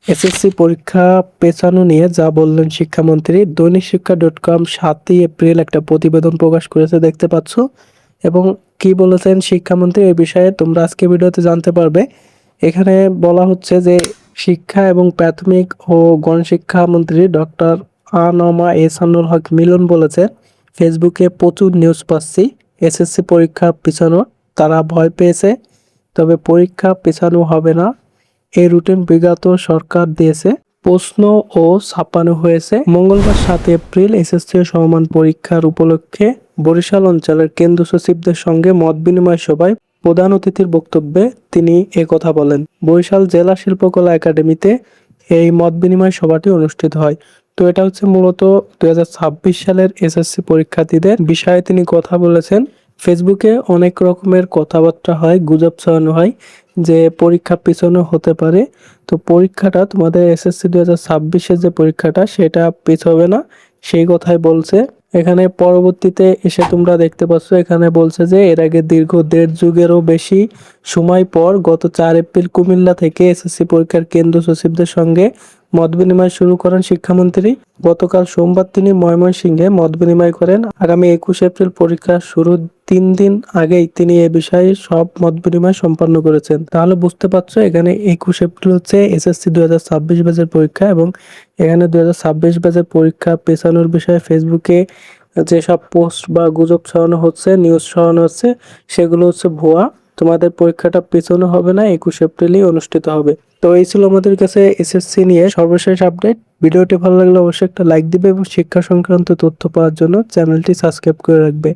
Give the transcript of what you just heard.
SSC পরীক্ষা পেছানো নিয়ে যা বললেন শিক্ষামন্ত্রী, দৈনিক শিক্ষা .com 7ই এপ্রিল একটা প্রতিবেদন প্রকাশ করেছে দেখতে পাচ্ছ। এবং কি বলেছেন শিক্ষামন্ত্রী এই বিষয়ে তোমরা আজকে ভিডিওতে জানতে পারবে। এখানে বলা হচ্ছে যে শিক্ষা এবং প্রাথমিক ও গণশিক্ষা মন্ত্রী ডক্টর এহসানুল হক মিলন বলেছেন, ফেসবুকে প্রচুর নিউজ পাচ্ছি এসএসসি পরীক্ষা পিছানো, তারা ভয় পেয়েছে, তবে পরীক্ষা পেছানো হবে না। এই রুটিন বিগত সরকার দিয়েছে, প্রশ্ন ও ছাপানো হয়েছে। মঙ্গলবার 7 এপ্রিল এসএসসি সমমান পরীক্ষার উপলক্ষে বরিশাল অঞ্চলের কেন্দ্র সচিবদের সঙ্গে মত বিনিময় সভায় প্রধান অতিথির বক্তব্যে তিনি কথা বলেন। বরিশাল জেলা শিল্পকলা একাডেমিতে এই মত বিনিময় সভাটি অনুষ্ঠিত হয়। তো এটা হচ্ছে মূলত 2026 সালের এসএসসি পরীক্ষার্থীদের বিষয়ে তিনি কথা বলেছেন। ফেসবুকে অনেক রকমের কথাবার্তা হয়, গুজব ছড়ানো হয় যে পরীক্ষা পিছানো হতে পারে। তো পরীক্ষাটা তোমাদের এসএসসি 2026-এর যে পরীক্ষাটা সেটা পিছাবে না, সেই কথাই বলছে। এখানে পরবর্তীতে এসে তোমরা দেখতে পাচ্ছ, এখানে বলছে যে এর আগে দীর্ঘ 1.5 যুগেরও বেশি সময় পর গত 4 এপ্রিল কুমিল্লা থেকে এসএসসি পরীক্ষার কেন্দ্র সচিবদের সঙ্গে মত বিনিময় শুরু করেন শিক্ষামন্ত্রী। গতকাল সোমবার তিনি ময়মনসিংহে মত বিনিময় করেন। আগামী 21 এপ্রিল পরীক্ষা শুরুর 3 দিন আগেই তিনি এ বিষয়ে সব মত বিনিময় সম্পন্ন করেছেন। তাহলে বুঝতে পারছো এখানে 21 এপ্রিল হচ্ছে এসএসসি 2026 ব্যাচের পরীক্ষা, এবং এখানে 2026 ব্যাচের পরীক্ষা পেছানোর বিষয়ে ফেসবুকে যেসব পোস্ট বা গুজব ছড়ানো হচ্ছে, নিউজ ছড়ানো হচ্ছে, সেগুলো হচ্ছে ভুয়া। তোমাদের পরীক্ষাটা পেছানো হবে না, 21 এপ্রিলই অনুষ্ঠিত হবে। তো এই ছিল আমাদের কাছে এসএসসি নিয়ে সর্বশেষ আপডেট। ভিডিওটি ভালো লাগলে অবশ্যই একটা লাইক দিবে এবং শিক্ষা সংক্রান্ত তথ্য পাওয়ার জন্য চ্যানেলটি সাবস্ক্রাইব করে রাখবে।